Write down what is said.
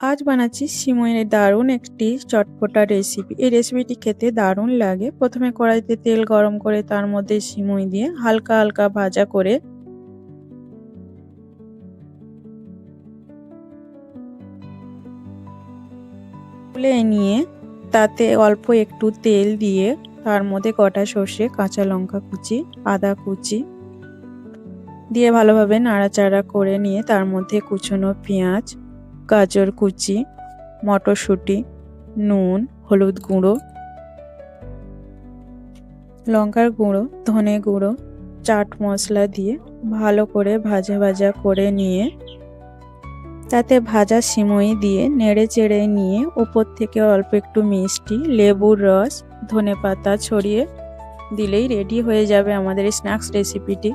আজ বানাচ্ছি সিমইয়ের দারুণ একটি চটপটা রেসিপি। এই রেসিপিটি খেতে দারুণ লাগে। প্রথমে কড়াইতে তেল গরম করে তার মধ্যে সিমই দিয়ে হালকা হালকা ভাজা করে তুলে নিয়ে তাতে অল্প একটু তেল দিয়ে তার মধ্যে গোটা সর্ষে, কাঁচা লঙ্কা কুচি, আদা কুচি দিয়ে ভালোভাবে নাড়াচাড়া করে নিয়ে তার মধ্যে কুচনো পেঁয়াজ, গাজর কুচি, মটরশুঁটি, নুন, হলুদ গুঁড়ো, লঙ্কার গুঁড়ো, ধনে গুঁড়ো, চাট মশলা দিয়ে ভালো করে ভাজা ভাজা করে নিয়ে তাতে ভাজা সিমই দিয়ে নেড়ে চেড়ে নিয়ে উপর থেকে অল্প একটু মিষ্টি, লেবুর রস, ধনেপাতা ছড়িয়ে দিলেই রেডি হয়ে যাবে আমাদের এই স্ন্যাক্স রেসিপিটি।